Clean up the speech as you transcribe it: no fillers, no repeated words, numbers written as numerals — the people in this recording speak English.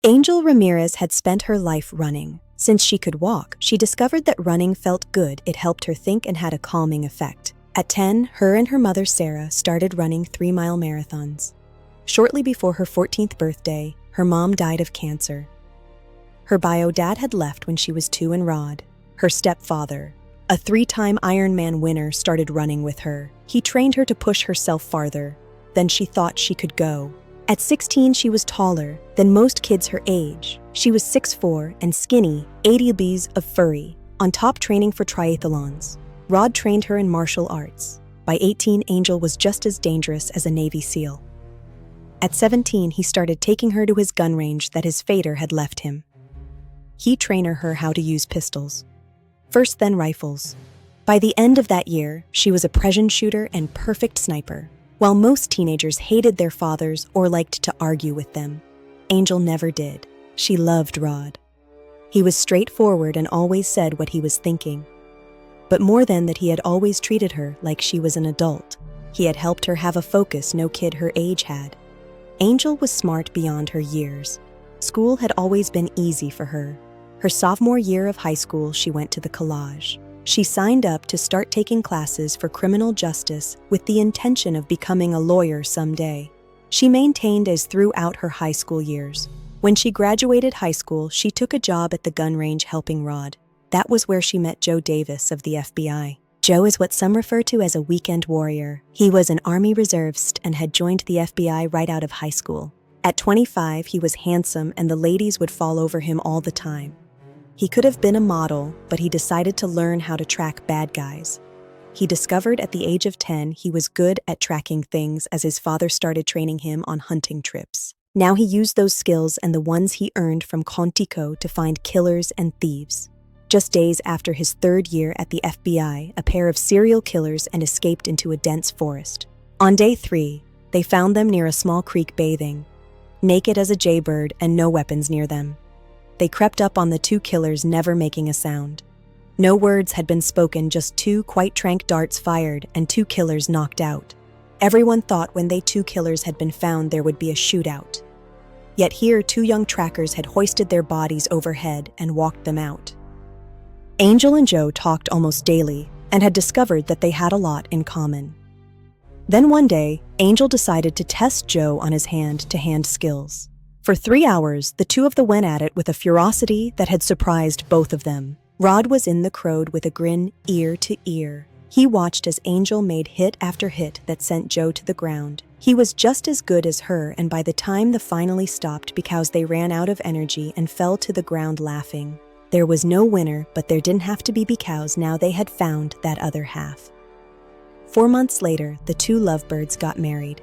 Angel Ramirez had spent her life running. Since she could walk, she discovered that running felt good. It helped her think and had a calming effect. At 10, her and her mother Sarah started running 3-mile marathons. Shortly before her 14th birthday, her mom died of cancer. Her bio dad had left when she was 2, and Rod, her stepfather, a 3-time Ironman winner, started running with her. He trained her to push herself farther than she thought she could go. At 16, she was taller than most kids her age. She was 6'4" and skinny, 80 lbs of furry, on top training for triathlons. Rod trained her in martial arts. By 18, Angel was just as dangerous as a Navy SEAL. At 17, he started taking her to his gun range that his fader had left him. He trained her how to use pistols. First, then rifles. By the end of that year, she was a precision shooter and perfect sniper. While most teenagers hated their fathers or liked to argue with them, Angel never did. She loved Rod. He was straightforward and always said what he was thinking. But more than that, he had always treated her like she was an adult. He had helped her have a focus no kid her age had. Angel was smart beyond her years. School had always been easy for her. Her sophomore year of high school, she went to the college. She signed up to start taking classes for criminal justice with the intention of becoming a lawyer someday. She maintained as throughout her high school years. When she graduated high school, she took a job at the gun range helping Rod. That was where she met Joe Davis of the FBI. Joe is what some refer to as a weekend warrior. He was an Army reservist and had joined the FBI right out of high school. At 25, he was handsome and the ladies would fall over him all the time. He could have been a model, but he decided to learn how to track bad guys. He discovered at the age of 10 he was good at tracking things as his father started training him on hunting trips. Now he used those skills and the ones he earned from Contico to find killers and thieves. Just days after his 3rd year at the FBI, a pair of serial killers and escaped into a dense forest. On day 3, they found them near a small creek bathing, naked as a jaybird and no weapons near them. They crept up on the 2 killers, never making a sound. No words had been spoken, just 2 quite trank darts fired and 2 killers knocked out. Everyone thought when they 2 killers had been found there would be a shootout. Yet here 2 young trackers had hoisted their bodies overhead and walked them out. Angel and Joe talked almost daily and had discovered that they had a lot in common. Then one day, Angel decided to test Joe on his hand-to-hand skills. For 3 hours, the 2 of them went at it with a ferocity that had surprised both of them. Rod was in the crowd with a grin ear to ear. He watched as Angel made hit after hit that sent Joe to the ground. He was just as good as her, and by the time they finally stopped because they ran out of energy and fell to the ground laughing. There was no winner, but there didn't have to be because now they had found that other half. 4 months later, the 2 lovebirds got married.